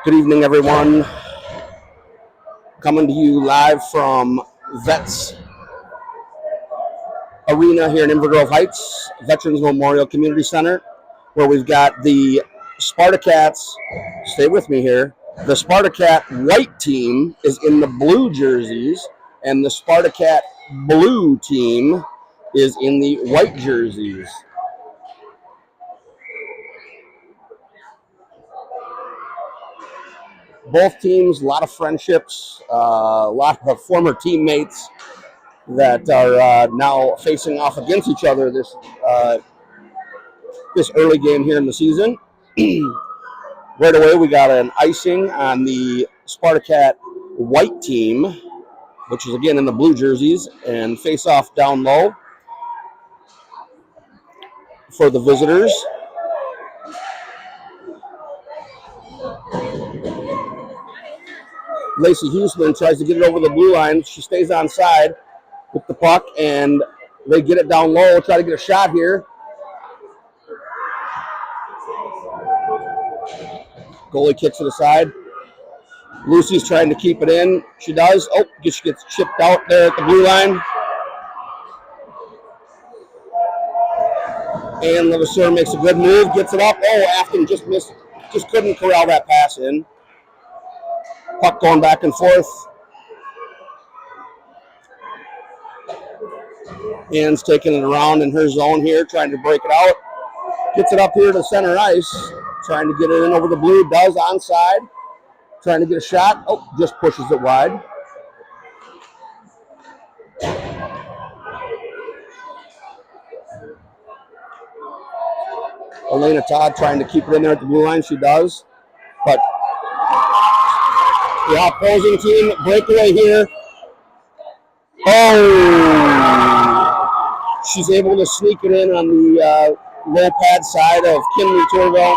Good evening, everyone. Coming to you live from Vets Arena here in Inver Grove Heights, Veterans Memorial Community Center, where we've got the SpartaCats. Stay with me here. The SpartaCat white team is in the blue jerseys, and the SpartaCat blue team is in the white jerseys. Both teams, a lot of friendships, a lot of former teammates that are now facing off against each other this early game here in the season. Right away, we got an icing on the SpartaCat white team, which is again in the blue jerseys, and face off down low for the visitors. Lacey Huseman tries to get it over the blue line. She stays on side with the puck, and they get it down low. Try to get a shot here. Goalie kicks it aside. Lucy's trying to keep it in. She does. Oh, she gets chipped out there at the blue line. And Levasseur makes a good move, gets it up. Oh, Afton just missed, just couldn't corral that pass in. Puck going back and forth. Ann's taking it around in her zone here, trying to break it out. Gets it up here to center ice, trying to get it in over the blue. Does onside, trying to get a shot. Oh, just pushes it wide. Elena Todd trying to keep it in there at the blue line. She does. But the opposing team breakaway here. Oh! She's able to sneak it in on the low pad side of Kinley Turville.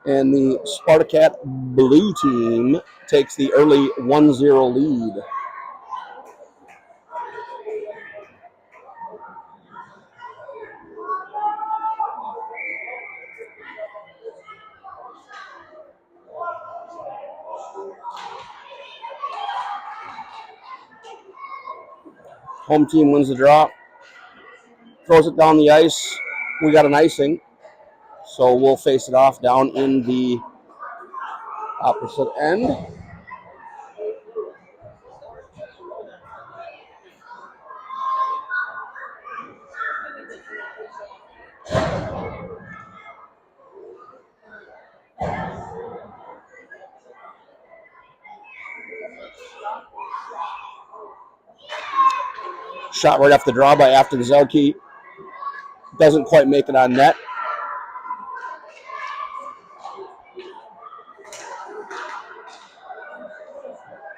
And the SpartaCat blue team takes the early 1-0 lead. Home team wins the draw. Throws it down the ice. We got an icing. So we'll face it off down in the opposite end. Shot right off the draw by Afton Zelke. Doesn't quite make it on net.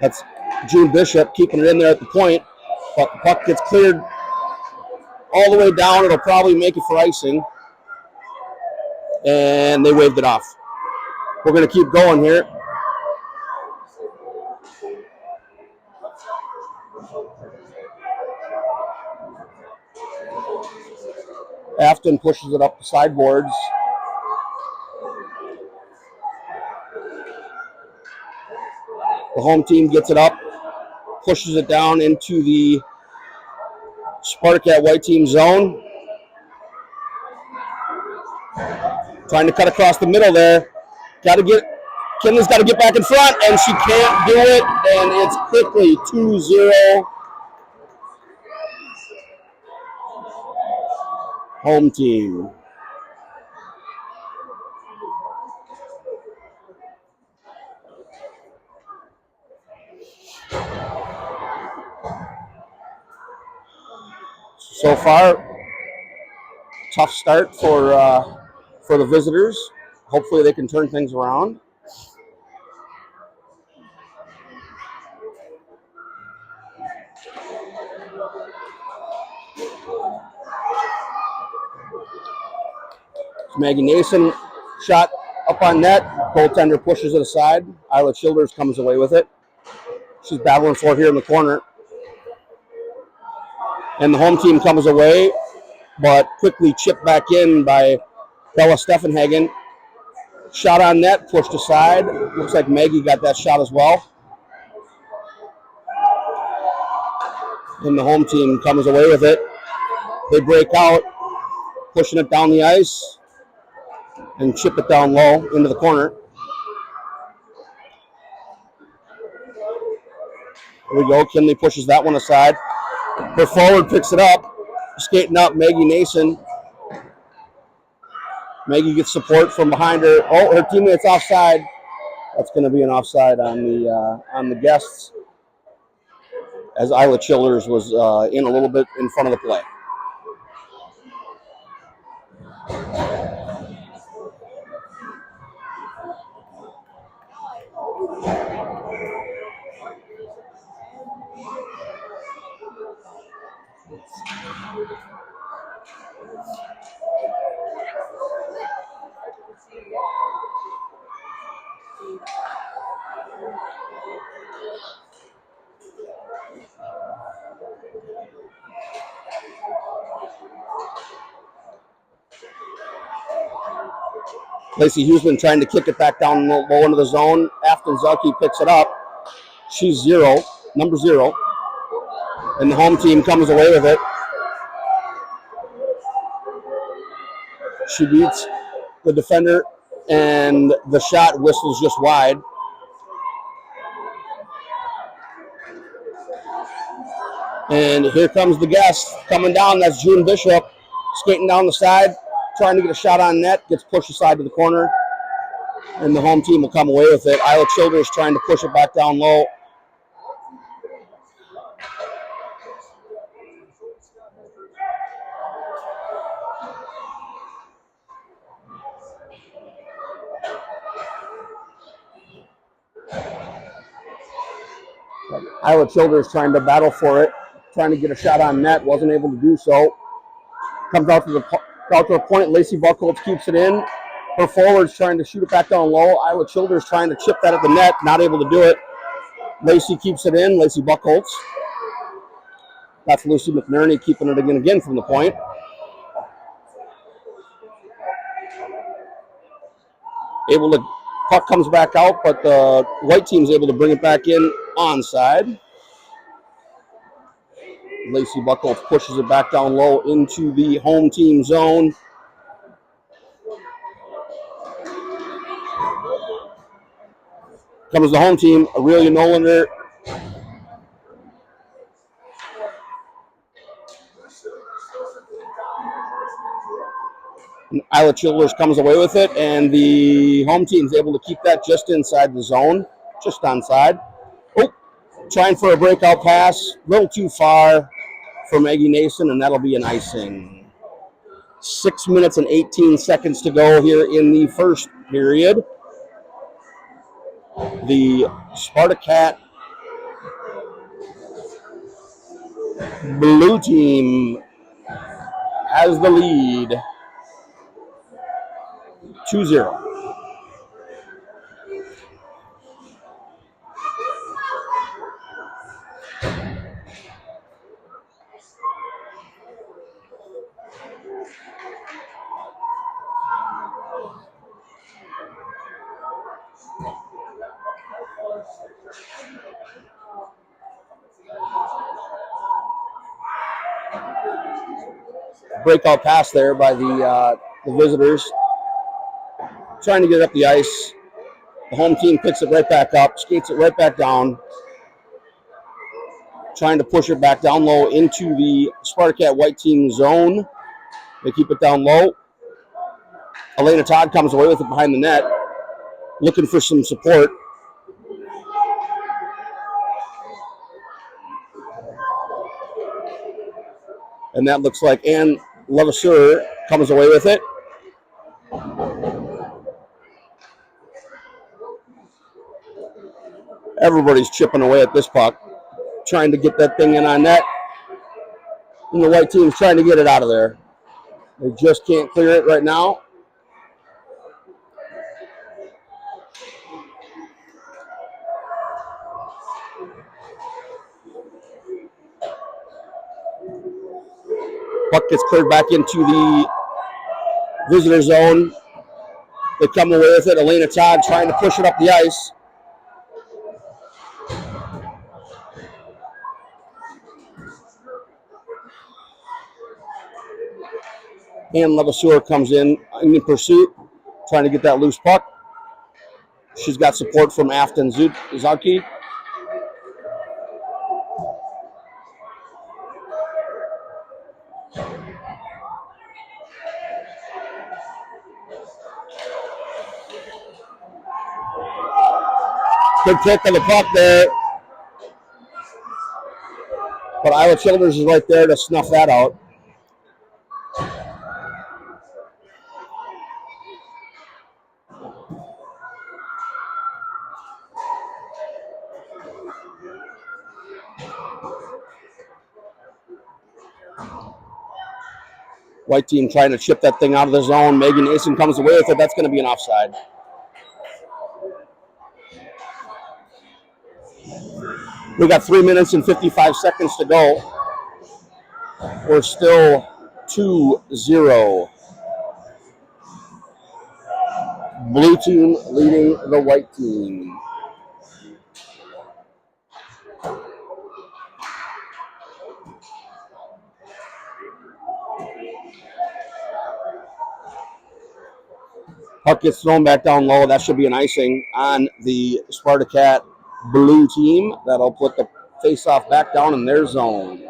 That's June Bishop keeping it in there at the point. But the puck gets cleared all the way down. It'll probably make it for icing. And they waved it off. We're going to keep going here. Afton pushes it up the sideboards. The home team gets it up, pushes it down into the SpartaCat white team zone. Trying to cut across the middle there. Kinley's got to get back in front, and she can't do it, and it's quickly 2-0. Home team. So far, tough start for the visitors. Hopefully they can turn things around. Maggie Nason shot up on net. Goaltender pushes it aside. Isla Childers comes away with it. She's battling for it here in the corner. And the home team comes away, but quickly chipped back in by Bella Steffenhagen. Shot on net, pushed aside. Looks like Maggie got that shot as well. And the home team comes away with it. They break out, pushing it down the ice and chip it down low into the corner. Here we go. Kinley pushes that one aside. Her forward picks it up. Skating up, Maggie Nason. Maggie gets support from behind her. Oh, her teammate's offside. That's going to be an offside on the guests, as Isla Childers was in a little bit in front of the play. Lacey Huseman trying to kick it back down low into the zone. Afton Zelke picks it up. She's number 0. And the home team comes away with it. She beats the defender, and the shot whistles just wide. And here comes the guest coming down. That's June Bishop skating down the side, trying to get a shot on net. Gets pushed aside to the corner, and the home team will come away with it. Isla Childers trying to push it back down low. Isla Childers trying to battle for it, trying to get a shot on net, wasn't able to do so. Comes out to the point. Lacey Buckholz keeps it in. Her forward's trying to shoot it back down low. Isla Childers trying to chip that at the net, not able to do it. Lacey keeps it in. Lacey Buckholz. That's Lucy McNerney keeping it again from the point. Puck comes back out, but the white team's able to bring it back in onside. Lacey Buckholz pushes it back down low into the home team zone. Comes the home team, Aurelia Nolander. Isla Childers comes away with it, and the home team's able to keep that just inside the zone, just onside. Oh, trying for a breakout pass, a little too far for Maggie Nason, and that'll be an icing. 6 minutes and 18 seconds to go here in the first period. The SpartaCat blue team has the lead 2-0. Breakout pass there by the visitors. Trying to get it up the ice. The home team picks it right back up, skates it right back down. Trying to push it back down low into the SpartaCat white team zone. They keep it down low. Elena Todd comes away with it behind the net, looking for some support. And that looks like Ann Levasseur comes away with it. Everybody's chipping away at this puck, trying to get that thing in on net. And the white team's trying to get it out of there. They just can't clear it right now. Puck gets cleared back into the visitor zone. They come away with it. Elena Todd trying to push it up the ice. And Levasseur comes in pursuit, trying to get that loose puck. She's got support from Afton Zaki. Good kick of the puck there. But Iowa Childers is right there to snuff that out. White team trying to chip that thing out of the zone. Megan Nason comes away with it. That's going to be an offside. We got 3 minutes and 55 seconds to go. We're still 2-0. Blue team leading the white team. Puck gets thrown back down low. That should be an icing on the SpartaCat blue team. That'll put the face-off back down in their zone.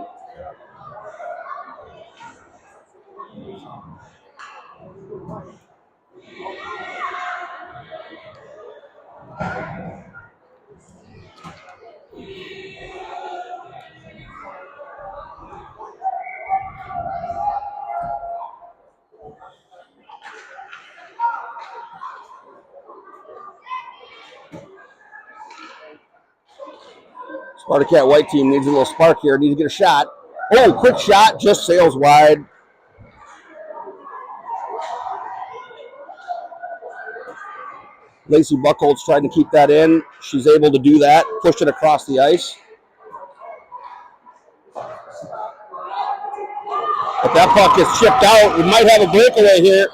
SpartaCat white team needs a little spark here. Needs to get a shot. Oh, quick shot. Just sails wide. Lacey Buckholz trying to keep that in. She's able to do that. Push it across the ice. But that puck gets chipped out. We might have a breakaway here.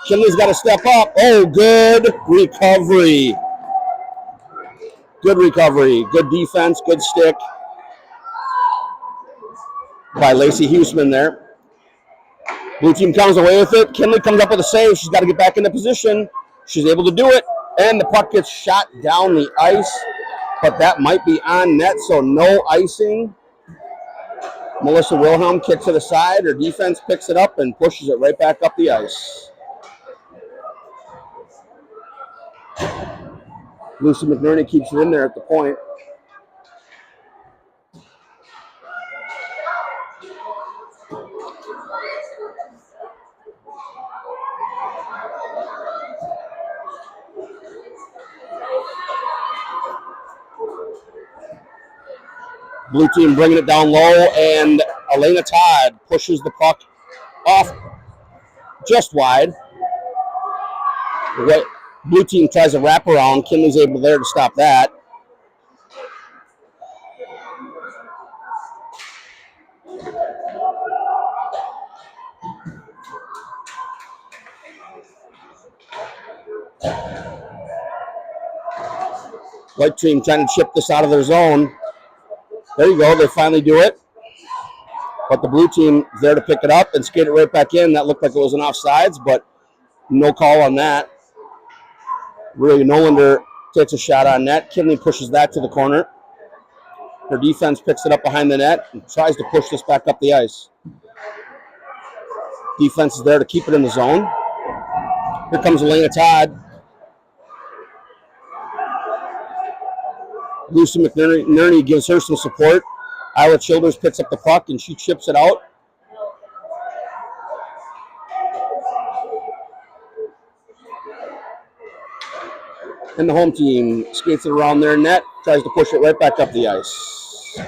Kinley's got to step up. Oh, good recovery. Good recovery. Good defense. Good stick by Lacey Huseman there. Blue team comes away with it. Kinley comes up with a save. She's got to get back into position. She's able to do it. And the puck gets shot down the ice. But that might be on net, so no icing. Melissa Wilhelm kicks to the side. Her defense picks it up and pushes it right back up the ice. Lucy McNerney keeps it in there at the point. Blue team bringing it down low, and Elena Todd pushes the puck off just wide. Blue team tries a wraparound. Kinley's able there to stop that. White team trying to chip this out of their zone. There you go. They finally do it. But the blue team is there to pick it up and skate it right back in. That looked like it was an offsides, but no call on that. Really, Nolander takes a shot on net. Kinley pushes that to the corner. Her defense picks it up behind the net and tries to push this back up the ice. Defense is there to keep it in the zone. Here comes Elena Todd. Lucy McNerney gives her some support. Iowa Childers picks up the puck and she chips it out. And the home team skates it around their net, tries to push it right back up the ice.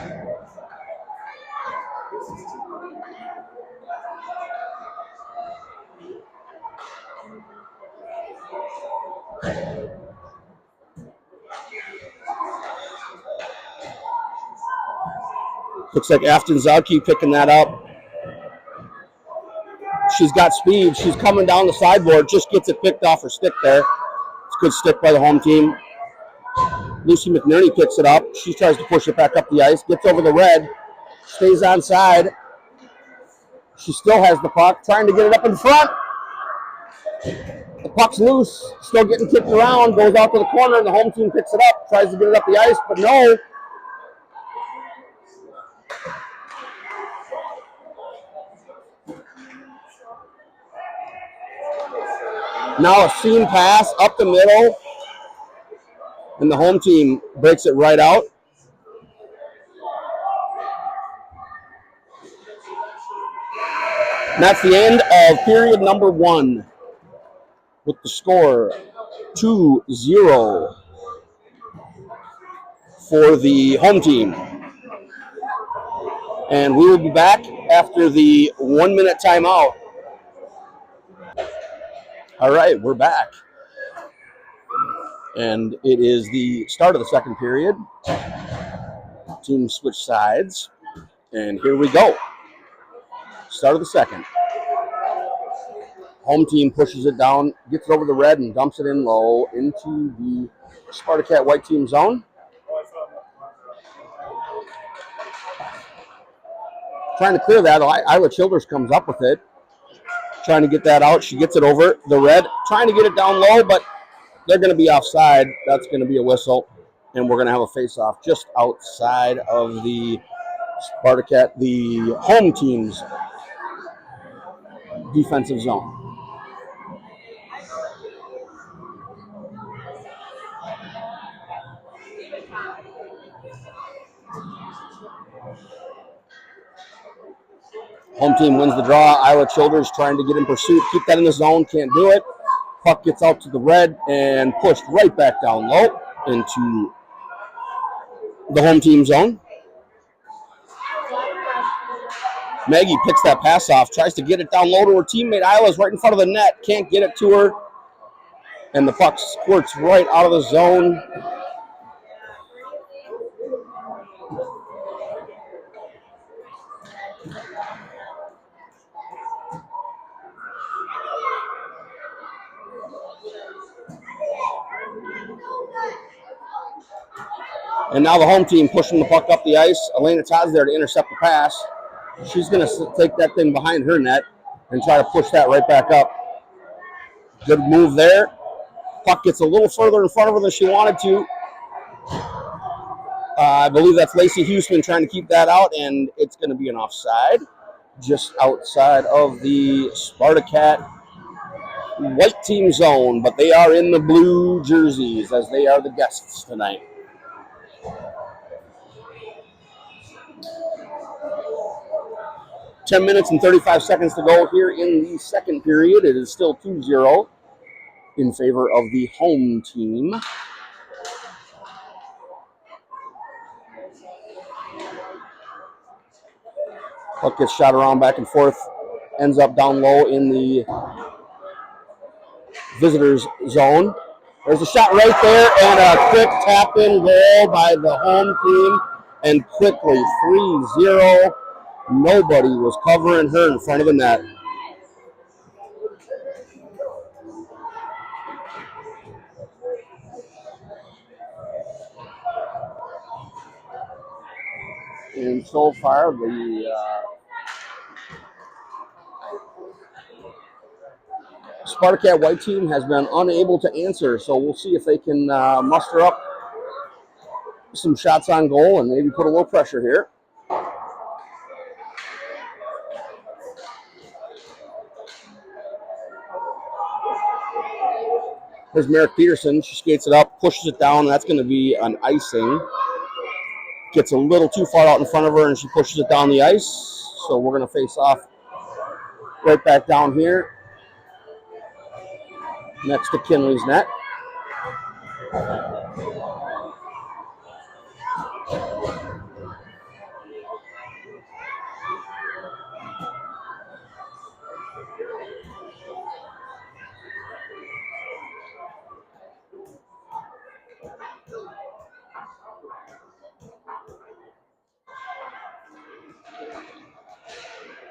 Looks like Afton Zalke picking that up. She's got speed. She's coming down the sideboard. Just gets it picked off her stick there. It's a good stick by the home team. Lucy McNerney picks it up. She tries to push it back up the ice. Gets over the red. Stays onside. She still has the puck. Trying to get it up in front. The puck's loose. Still getting kicked around. Goes out to the corner, and the home team picks it up. Tries to get it up the ice, but no. Now a seam pass up the middle, and the home team breaks it right out. And that's the end of period number 1 with the score 2-0 for the home team. And we will be back after the 1-minute timeout. All right, we're back. And it is the start of the second period. Teams switch sides. And here we go. Start of the second. Home team pushes it down, gets it over the red, and dumps it in low into the SpartaCat white team zone. Trying to clear that. Isla Childers comes up with it. Trying to get that out. She gets it over the red. Trying to get it down low, but they're going to be offside. That's going to be a whistle. And we're going to have a face-off just outside of the SpartaCat, the home team's defensive zone. Home team wins the draw. Isla Childers trying to get in pursuit. Keep that in the zone. Can't do it. Puck gets out to the red and pushed right back down low into the home team zone. Maggie picks that pass off. Tries to get it down low to her teammate. Isla's right in front of the net. Can't get it to her. And the puck squirts right out of the zone. And now the home team pushing the puck up the ice. Elena Todd's there to intercept the pass. She's going to take that thing behind her net and try to push that right back up. Good move there. Puck gets a little further in front of her than she wanted to. I believe that's Lacey Huseman trying to keep that out, and it's going to be an offside just outside of the SpartaCat white team zone, but they are in the blue jerseys as they are the guests tonight. Ten minutes and 35 seconds to go here in the second period. It is still 2-0 in favor of the home team. Puck gets shot around back and forth, ends up down low in the visitors zone. There's a shot right there and a quick tap-in goal by the home team, and quickly 3-0. Nobody was covering her in front of the net. And so far, the SpartaCat white team has been unable to answer, so we'll see if they can muster up some shots on goal and maybe put a little pressure here. There's Merrick Peterson. She skates it up, pushes it down. That's going to be an icing. Gets a little too far out in front of her, and she pushes it down the ice. So we're going to face off right back down here next to Kinley's net.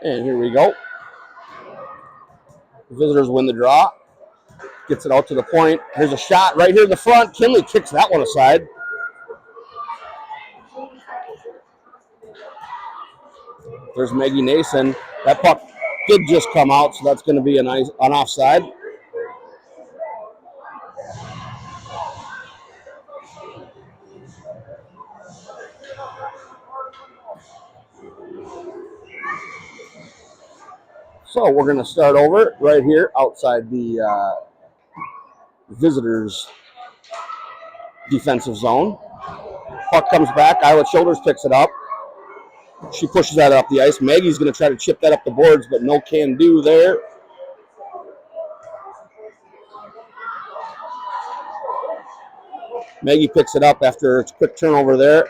And here we go. Visitors win the draw. Gets it out to the point. Here's a shot right here in the front. Kinley kicks that one aside. There's Maggie Nason. That puck did just come out, so that's going to be an offside. So we're going to start over right here outside the visitors' defensive zone. Puck comes back. Isla Childers picks it up. She pushes that up the ice. Maggie's going to try to chip that up the boards, but no can do there. Maggie picks it up after a quick turnover there.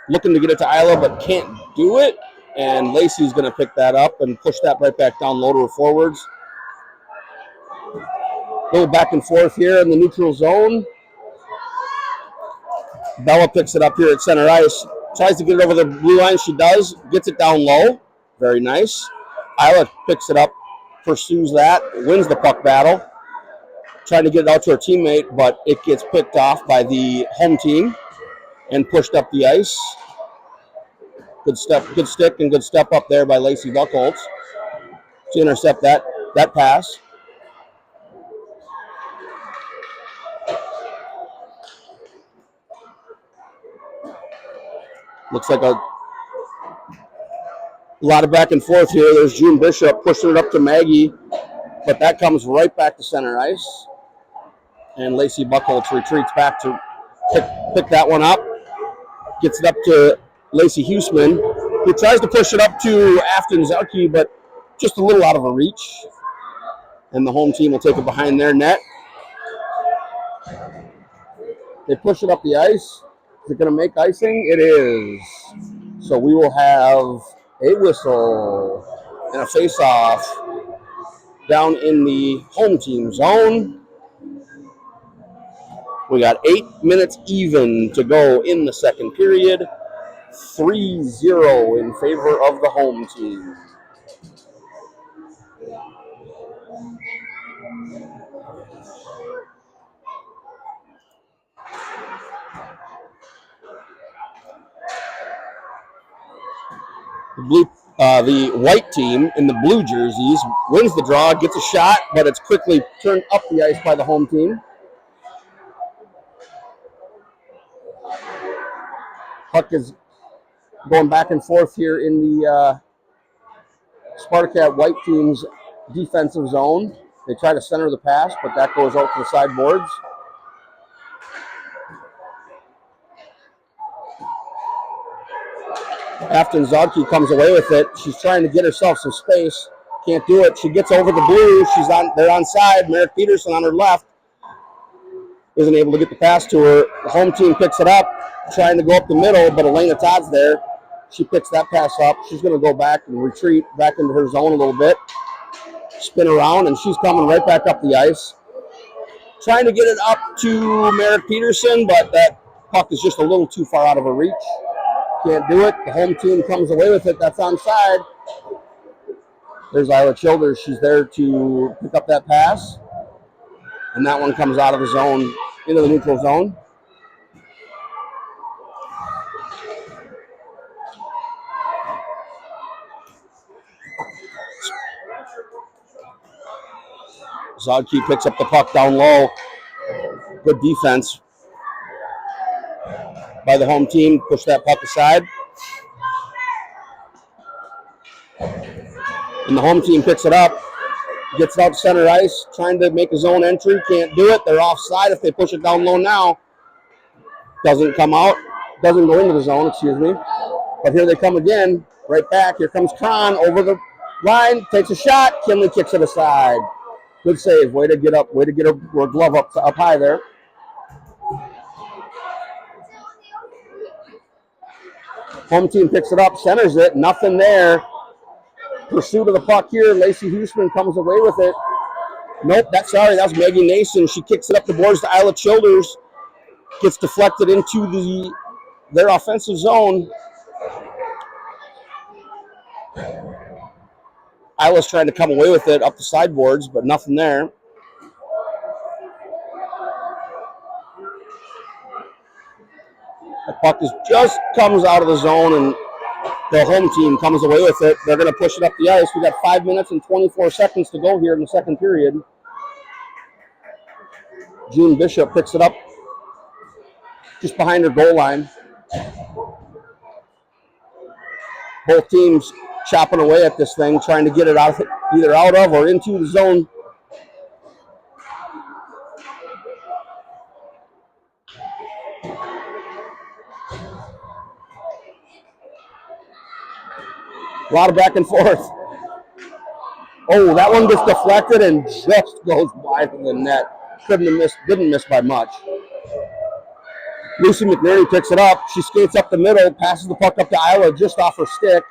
Looking to get it to Isla, but can't do it. And Lacey's going to pick that up and push that right back down low to her forwards. A little back and forth here in the neutral zone. Bella picks it up here at center ice. Tries to get it over the blue line. She does. Gets it down low. Very nice. Isla picks it up, pursues that, wins the puck battle. Trying to get it out to her teammate, but it gets picked off by the home team and pushed up the ice. Good stick, and good step up there by Lacey Buckholz to intercept that pass. Looks like a lot of back and forth here. There's June Bishop pushing it up to Maggie, but that comes right back to center ice. And Lacey Buckholz retreats back to pick that one up. Gets it up to Lacey Huseman, who tries to push it up to Afton Zarki, but just a little out of her reach. And the home team will take it behind their net. They push it up the ice. Is it going to make icing? It is. So we will have a whistle and a face-off down in the home team zone. We got 8 minutes even to go in the second period. 3-0 in favor of the home team. The white team in the blue jerseys wins the draw, gets a shot, but it's quickly turned up the ice by the home team. Puck is going back and forth here in the SpartaCat white team's defensive zone. They try to center the pass, but that goes out to the sideboards. Afton Zodke comes away with it. She's trying to get herself some space. Can't do it. She gets over the blue. They're on side. Merrick Peterson on her left isn't able to get the pass to her. The home team picks it up, trying to go up the middle, but Elena Todd's there. She picks that pass up. She's going to go back and retreat back into her zone a little bit. Spin around, and she's coming right back up the ice. Trying to get it up to Merrick Peterson, but that puck is just a little too far out of her reach. Can't do it. The home team comes away with it. That's onside. There's Isla Childers. She's there to pick up that pass. And that one comes out of the zone, into the neutral zone. Zodke picks up the puck down low. Good defense by the home team. Push that puck aside. And the home team picks it up. Gets it out to center ice. Trying to make a zone entry. Can't do it. They're offside if they push it down low now. Doesn't come out. Doesn't go into the zone, excuse me. But here they come again. Right back. Here comes Kron over the line. Takes a shot. Kinley kicks it aside. Good save. Way to get up. Way to get her glove up high there. Home team picks it up, centers it. Nothing there. Pursuit of the puck here. Lacey Huseman comes away with it. Nope, that was Maggie Nason. She kicks it up the boards to Isla Childers. Gets deflected into their offensive zone. Isla's trying to come away with it up the sideboards, but nothing there. The puck just comes out of the zone, and the home team comes away with it. They're going to push it up the ice. We got 5 minutes and 24 seconds to go here in the second period. June Bishop picks it up just behind her goal line. Both teams chopping away at this thing, trying to get it out, either out of or into the zone. A lot of back and forth. Oh, that one gets deflected and just goes wide of the net. Didn't miss by much. Lucy McNary picks it up. She skates up the middle, passes the puck up to Isla just off her stick.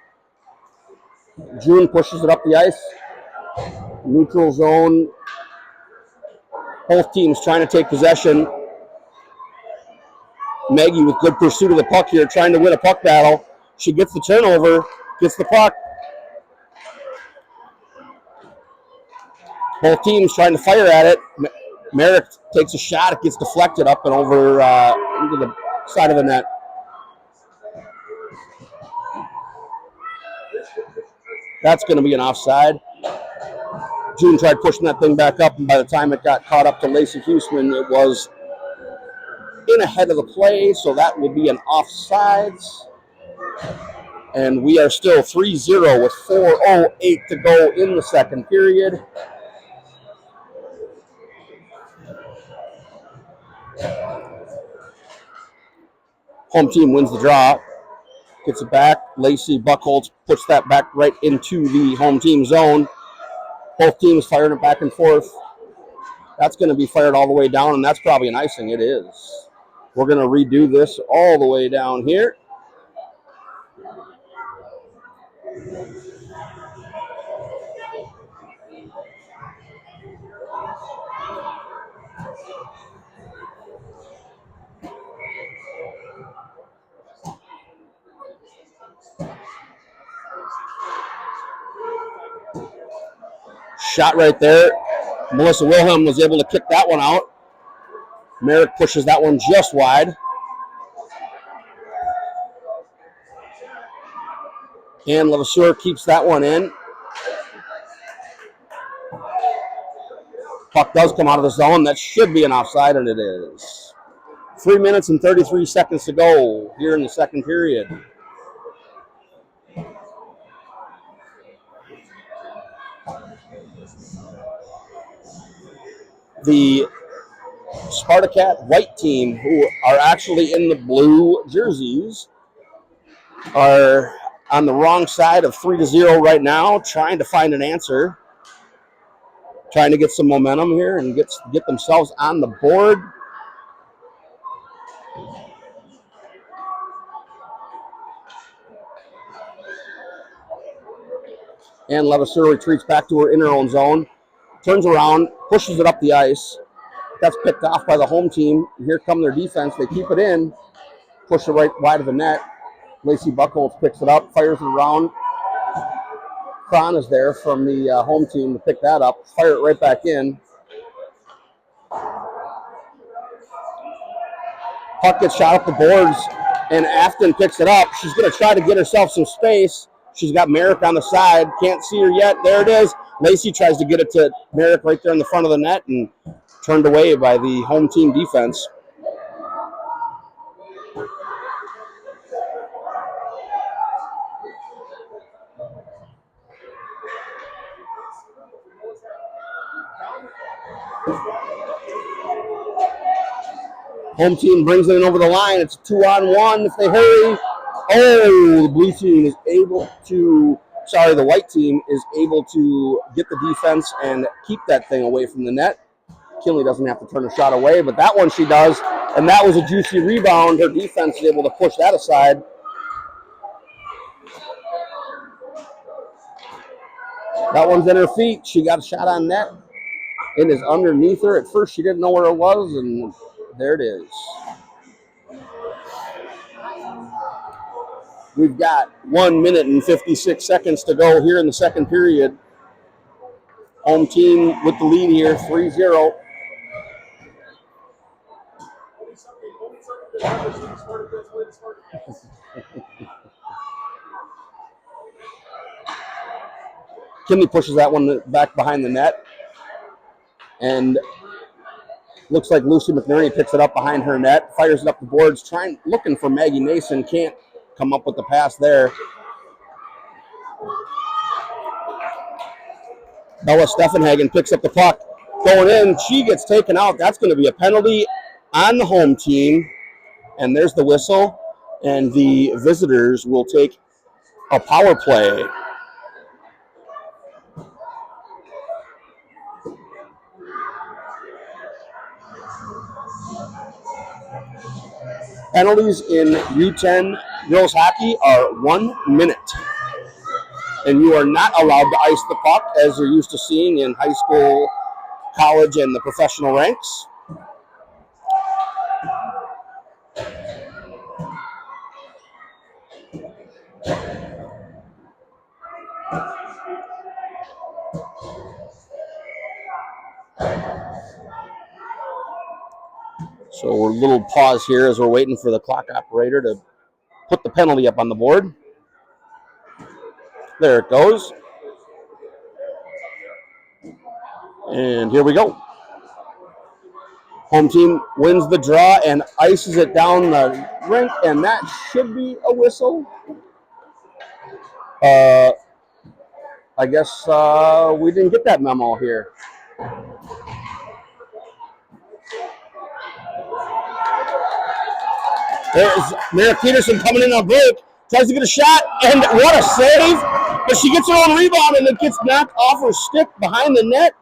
June pushes it up the ice. Neutral zone. Both teams trying to take possession. Maggie with good pursuit of the puck here, trying to win a puck battle. She gets the turnover, gets the puck. Both teams trying to fire at it. Merrick takes a shot. It gets deflected up and over into the side of the net. That's going to be an offside. June tried pushing that thing back up, and by the time it got caught up to Lacey Huseman, it was in ahead of the play, so that will be an offsides. And we are still 3-0 with 4:08 to go in the second period. Home team wins the draw. Gets it back. Lacey Buckholz puts that back right into the home team zone. Both teams firing it back and forth. That's going to be fired all the way down, and that's probably an icing. It is. We're going to redo this all the way down here. Shot right there. Melissa Wilhelm was able to kick that one out. Merrick pushes that one just wide. And Levasseur keeps that one in. Puck does come out of the zone. That should be an offside, and it is. 3 minutes and 33 seconds to go here in the second period. The SpartaCat white team, who are actually in the blue jerseys, are on the wrong side of 3-0 right now, trying to find an answer, trying to get some momentum here and get themselves on the board. And Levasseur retreats back to her in her own zone, turns around, pushes it up the ice. That's picked off by the home team. Here come their defense. They keep it in, push it right wide of the net. Lacey Buckholz picks it up, fires it around. Kron is there from the home team to pick that up, fire it right back in. Puck gets shot up the boards, and Afton picks it up. She's going to try to get herself some space. She's got Merrick on the side. Can't see her yet. There it is. Lacey tries to get it to Merrick right there in the front of the net and turned away by the home team defense. Home team brings it in over the line. It's a 2-on-1 if they hurry. Oh, the white team is able to get the defense and keep that thing away from the net. Kinley doesn't have to turn a shot away, but that one she does, and that was a juicy rebound. Her defense is able to push that aside. That one's in her feet. She got a shot on net. It is underneath her. At first, she didn't know where it was, and there it is. We've got 1 minute and 56 seconds to go here in the second period. Home team with the lead here, 3-0. Kinley pushes that one back behind the net. And looks like Lucy McNerney picks it up behind her net, fires it up the boards, looking for Maggie Nason. Can't come up with the pass there. Bella Steffenhagen picks up the puck. Going in, she gets taken out. That's going to be a penalty on the home team. And there's the whistle. And the visitors will take a power play. Penalties in U10 girls hockey are 1 minute. And you are not allowed to ice the puck as you're used to seeing in high school, college, and the professional ranks. So we're a little pause here as we're waiting for the clock operator to put the penalty up on the board. There it goes. And here we go. Home team wins the draw and ices it down the rink, and that should be a whistle. I guess we didn't get that memo here. There's Mary Peterson coming in on break, tries to get a shot, and what a save! But she gets her own rebound, and it gets knocked off her stick behind the net.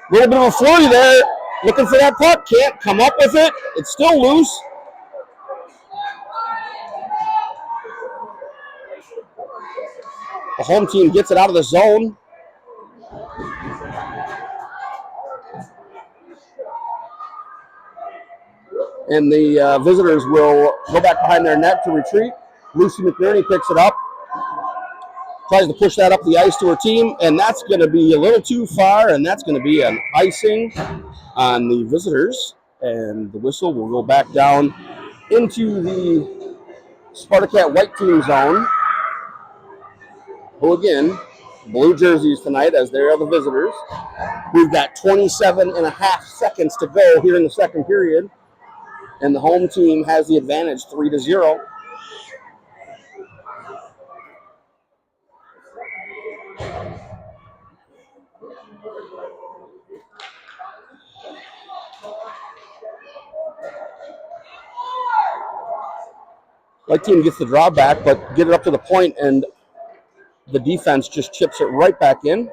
A little bit of a flurry there, looking for that puck, can't come up with it. It's still loose. The home team gets it out of the zone. And the visitors will go back behind their net to retreat. Lucy McNerney picks it up, tries to push that up the ice to her team, and that's going to be a little too far, and that's going to be an icing on the visitors. And the whistle will go back down into the SpartaCat white team zone, who again, blue jerseys tonight as they are the visitors. We've got 27 and a half seconds to go here in the second period, and the home team has the advantage 3-0. White team gets the draw back, but get it up to the point, and the defense just chips it right back in.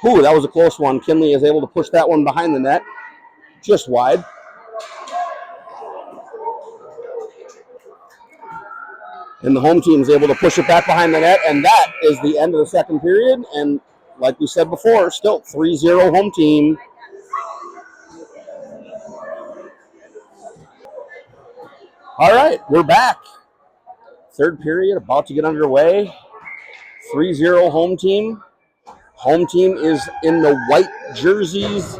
Ooh, that was a close one. Kinley is able to push that one behind the net, just wide. And the home team is able to push it back behind the net, and that is the end of the second period. And like we said before, still 3-0 home team. All right, we're back. Third period about to get underway. 3-0 home team. Home team is in the white jerseys.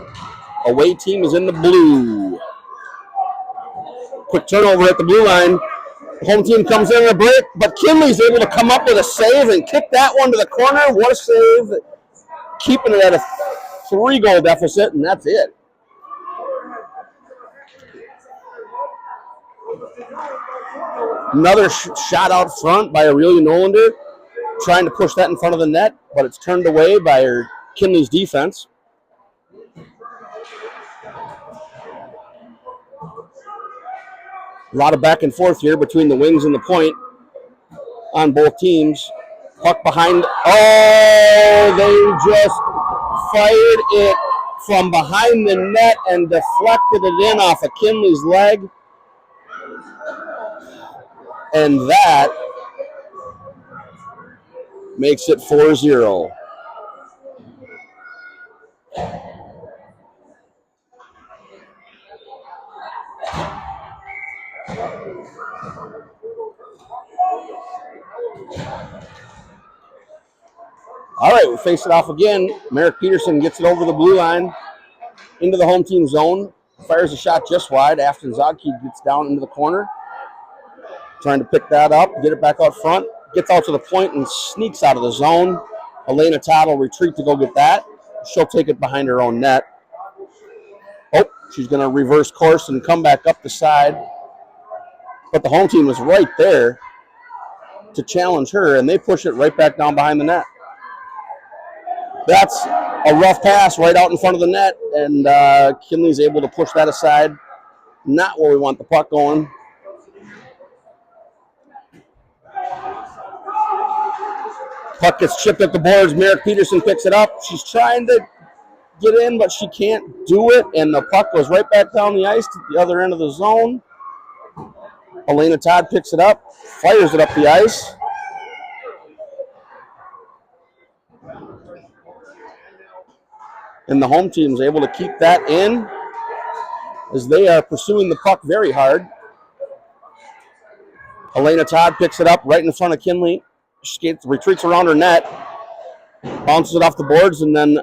Away team is in the blue. Quick turnover at the blue line. Home team comes in a break, but Kinley's able to come up with a save and kick that one to the corner. What a save. Keeping it at a 3-goal deficit, and that's it. Another shot out front by Aurelia Nolander, trying to push that in front of the net, but it's turned away by her Kinley's defense. A lot of back and forth here between the wings and the point on both teams. Puck behind. Oh, they just fired it from behind the net and deflected it in off of Kinley's leg. And that makes it 4-0. All right, we face it off again. Merrick Peterson gets it over the blue line into the home team zone. Fires a shot just wide. Afton Zodke gets down into the corner. Trying to pick that up, get it back out front. Gets out to the point and sneaks out of the zone. Elena Todd will retreat to go get that. She'll take it behind her own net. Oh, she's going to reverse course and come back up the side. But the home team was right there to challenge her, and they push it right back down behind the net. That's a rough pass right out in front of the net, and Kinley's able to push that aside. Not where we want the puck going. Puck gets chipped at the boards. Merrick Peterson picks it up. She's trying to get in, but she can't do it, and the puck goes right back down the ice to the other end of the zone. Elena Todd picks it up, fires it up the ice. And the home team is able to keep that in as they are pursuing the puck very hard. Elena Todd picks it up right in front of Kinley. She retreats around her net, bounces it off the boards, and then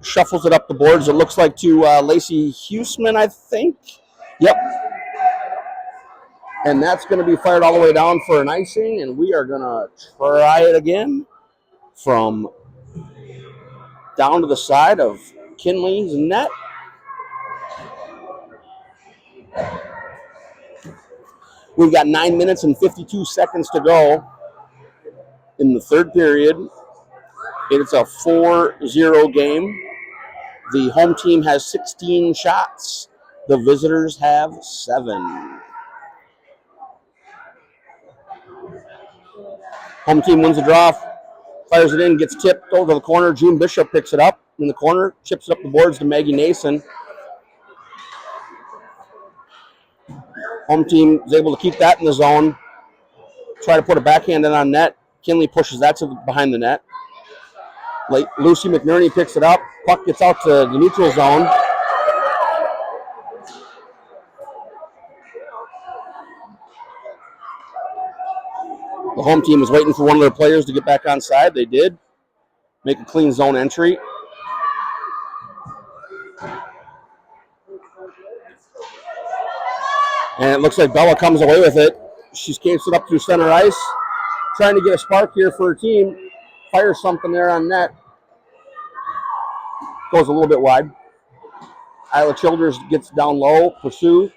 shuffles it up the boards. It looks like to Lacey Huseman, I think. Yep. And that's going to be fired all the way down for an icing, and we are going to try it again from down to the side of Kinley's net. We've got 9 minutes and 52 seconds to go in the third period. It's a 4-0 game. The home team has 16 shots. The visitors have 7. Home team wins the draw, fires it in, gets tipped over the corner. June Bishop picks it up in the corner, chips it up the boards to Maggie Nason. Home team is able to keep that in the zone. Try to put a backhand in on net. Kinley pushes that to behind the net. Lucy McNerney picks it up. Puck gets out to the neutral zone. The home team was waiting for one of their players to get back on side. They did. Make a clean zone entry. And it looks like Bella comes away with it. She skates it up through center ice. Trying to get a spark here for her team. Fires something there on net. Goes a little bit wide. Isla Childers gets down low. Pursuits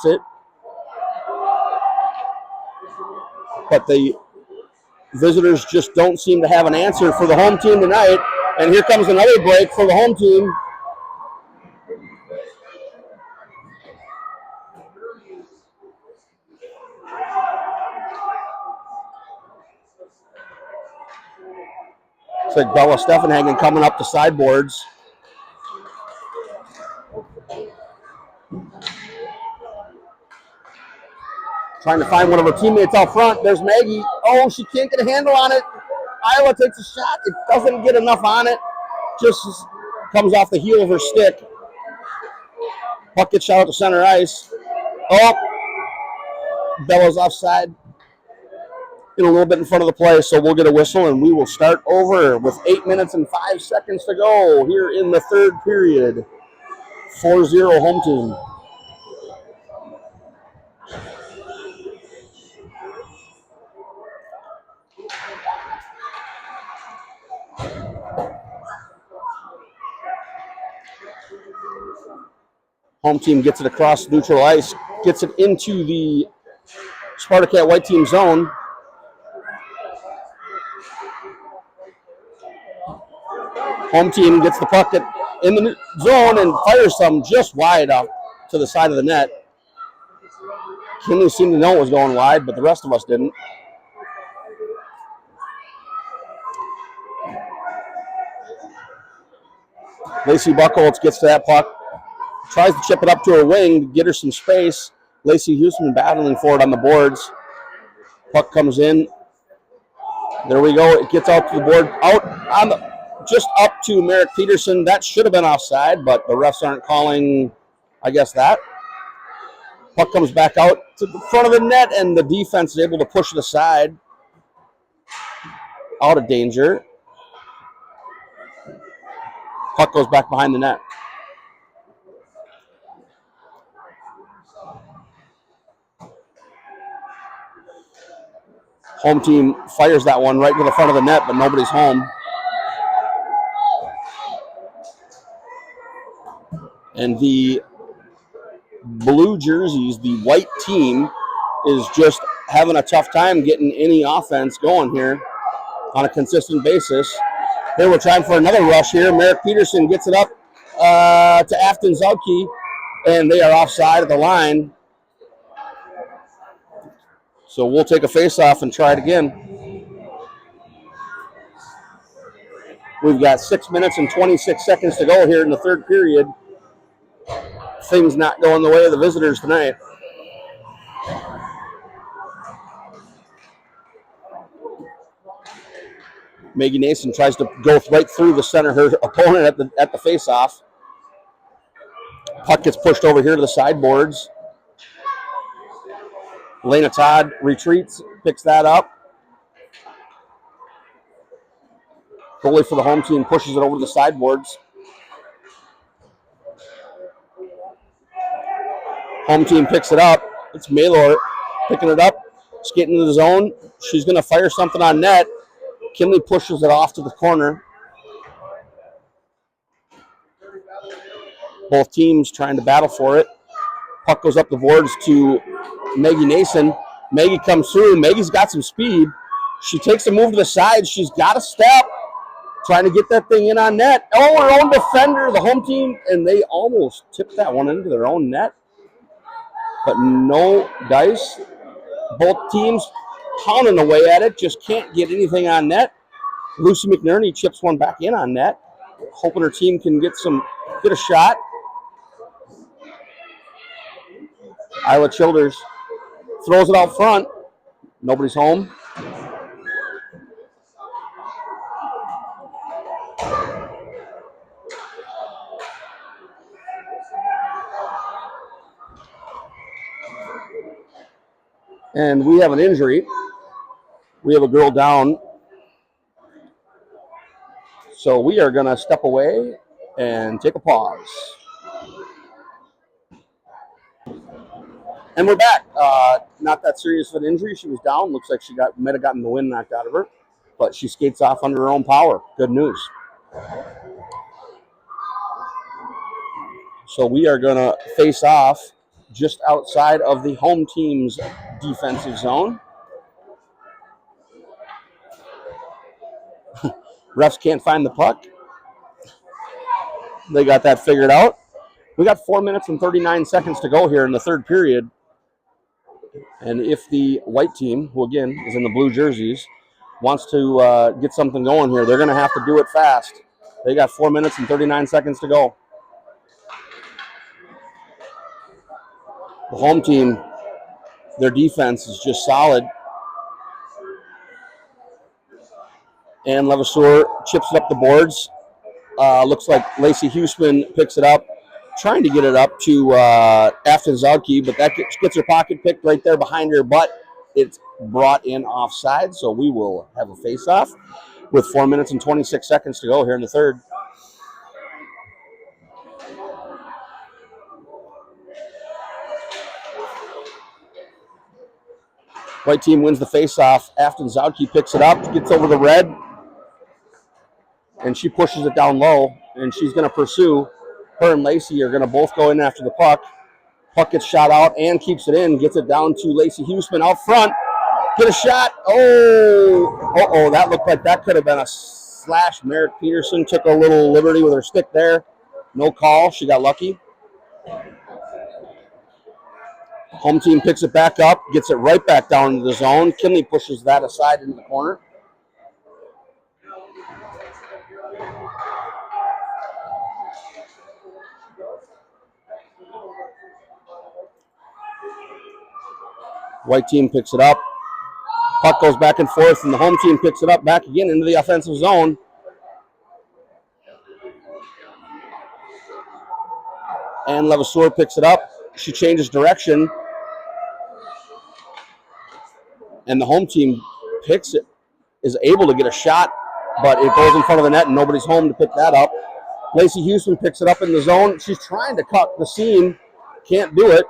it. But the visitors just don't seem to have an answer for the home team tonight. And here comes another break for the home team. It's like Bella Steffenhagen coming up the sideboards. Trying to find one of her teammates out front. There's Maggie. Oh, she can't get a handle on it. Isla takes a shot. It doesn't get enough on it. Just comes off the heel of her stick. Puck gets shot out to center ice. Oh, Bella's offside. In a little bit in front of the play, so we'll get a whistle and we will start over with 8 minutes and 5 seconds to go here in the third period. 4-0 home team. Home team gets it across neutral ice, gets it into the SpartaCat white team zone. Home team gets the puck in the zone and fires some just wide out to the side of the net. Kinley seemed to know it was going wide, but the rest of us didn't. Lacey Buckholz gets to that puck, tries to chip it up to her wing to get her some space. Lacey Houston battling for it on the boards. Puck comes in. There we go. It gets out to the board, out on the just up to Merrick Peterson. That should have been offside, but the refs aren't calling, I guess, that. Puck comes back out to the front of the net, and the defense is able to push it aside. Out of danger. Puck goes back behind the net. Home team fires that one right to the front of the net, but nobody's home. And the blue jerseys, the white team, is just having a tough time getting any offense going here on a consistent basis. Here we're trying for another rush here. Merrick Peterson gets it up to Afton Zauke, and they are offside at the line. So we'll take a face-off and try it again. We've got 6 minutes and 26 seconds to go here in the third period. Things not going the way of the visitors tonight. Maggie Nason tries to go right through the center, her opponent at the face-off. Puck gets pushed over here to the sideboards. Lena Todd retreats, picks that up. Goalie for the home team pushes it over to the sideboards. Home team picks it up. It's Maylor picking it up, skating into the zone. She's going to fire something on net. Kinley pushes it off to the corner. Both teams trying to battle for it. Puck goes up the boards to Maggie Nason. Maggie comes through. Maggie's got some speed. She takes a move to the side. She's got a step, trying to get that thing in on net. Oh, her own defender, the home team, and they almost tipped that one into their own net. But no dice. Both teams pounding away at it, just can't get anything on net. Lucy McNerney chips one back in on net, hoping her team can get a shot. Isla Childers throws it out front. Nobody's home. And we have an injury. We have a girl down. So we are going to step away and take a pause. And we're back. Not that serious of an injury. She was down. Looks like she might have gotten the wind knocked out of her. But she skates off under her own power. Good news. So we are going to face off just outside of the home team's defensive zone. Refs can't find the puck. They got that figured out. We got 4 minutes and 39 seconds to go here in the third period. And if the white team, who again is in the blue jerseys, wants to get something going here, they're going to have to do it fast. They got 4 minutes and 39 seconds to go. The home team, their defense is just solid. And Levasseur chips it up the boards. Looks like Lacey Huseman picks it up, trying to get it up to Afton Zauke, but that gets her pocket picked right there behind her butt. It's brought in offside, so we will have a face-off with 4 minutes and 26 seconds to go here in the third. White team wins the face-off. Afton Zauke picks it up, gets over the red, and she pushes it down low, and she's going to pursue. Her and Lacey are going to both go in after the puck. Puck gets shot out and keeps it in, gets it down to Lacey Huseman out front. Get a shot. Oh, that looked like that could have been a slash. Merrick Peterson took a little liberty with her stick there. No call. She got lucky. Home team picks it back up, gets it right back down into the zone. Kinley pushes that aside into the corner. White team picks it up. Puck goes back and forth, and the home team picks it up back again into the offensive zone. And Levasseur picks it up. She changes direction. And the home team is able to get a shot, but it goes in front of the net, and nobody's home to pick that up. Lacey Houston picks it up in the zone. She's trying to cut the seam. Can't do it.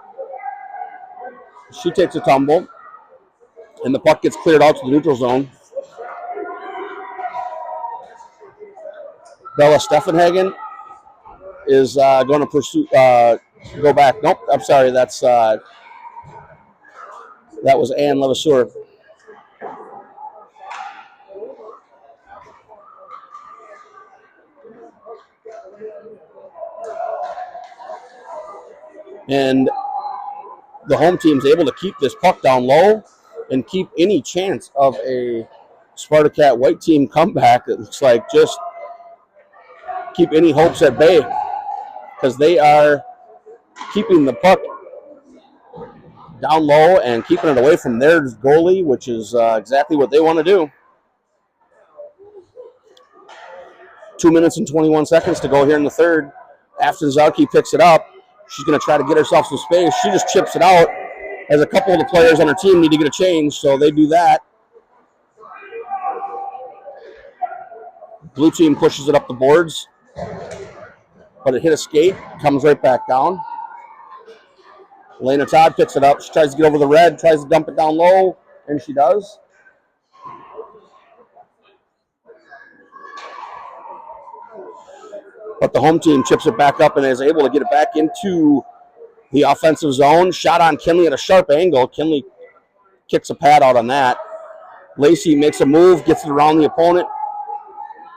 She takes a tumble. And the puck gets cleared out to the neutral zone. Bella Steffenhagen is going to pursue, go back. Nope, I'm sorry. That was Ann Levasseur. And the home team's able to keep this puck down low and keep any chance of a SpartaCat white team comeback. It looks like just keep any hopes at bay because they are keeping the puck down low and keeping it away from their goalie, which is exactly what they want to do. 2 minutes and 21 seconds to go here in the third. Afton Zalke picks it up. She's going to try to get herself some space. She just chips it out, as a couple of the players on her team need to get a change, so they do that. Blue team pushes it up the boards, but it hit a skate, comes right back down. Elena Todd picks it up. She tries to get over the red, tries to dump it down low, and she does. But the home team chips it back up and is able to get it back into the offensive zone. Shot on Kinley at a sharp angle. Kinley kicks a pad out on that. Lacey makes a move, gets it around the opponent,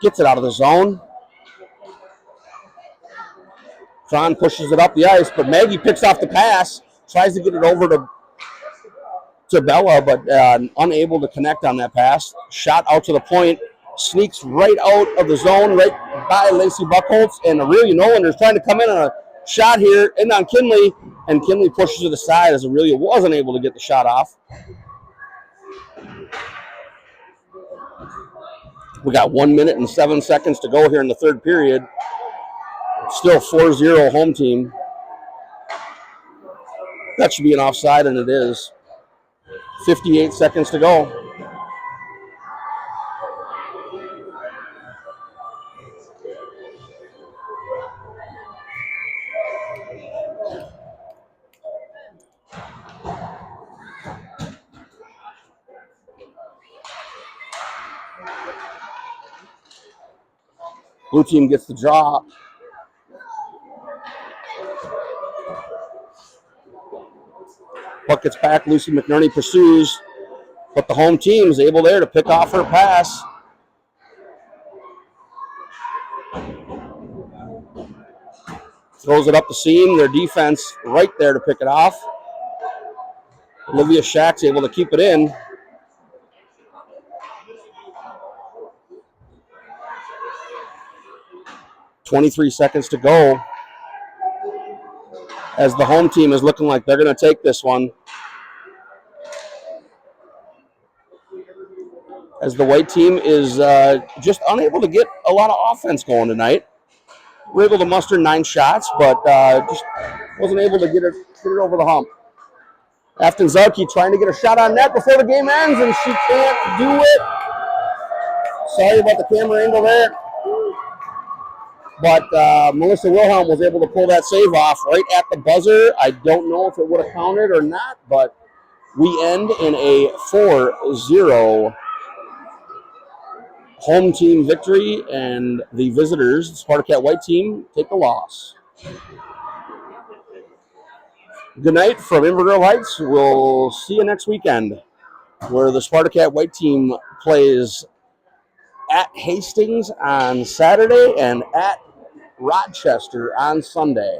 gets it out of the zone. Tron pushes it up the ice, but Maggie picks off the pass, tries to get it over to Bella, but unable to connect on that pass. Shot out to the point, sneaks right out of the zone, right by Lacey Buckholtz, and Aurelia Nolan is trying to come in on a shot here, in on Kinley, and Kinley pushes it aside as Aurelia wasn't able to get the shot off. We got 1 minute and 7 seconds to go here in the third period. Still 4-0 home team. That should be an offside, and it is. 58 seconds to go. Blue team gets the draw. Puck gets back. Lucy McNerney pursues, but the home team is able there to pick off her pass. Throws it up the seam. Their defense right there to pick it off. Olivia Shack's able to keep it in. .23 seconds to go as the home team is looking like they're going to take this one. As the white team is just unable to get a lot of offense going tonight. We're able to muster 9 shots, but just wasn't able to get it over the hump. Afton Zalke trying to get a shot on net before the game ends, and she can't do it. Sorry about the camera angle there. But Melissa Wilhelm was able to pull that save off right at the buzzer. I don't know if it would have counted or not, but we end in a 4-0 home team victory, and the visitors, the SpartaCat white team, take the loss. Good night from Inverness Heights. We'll see you next weekend, where the SpartaCat white team plays at Hastings on Saturday and at Rochester on Sunday.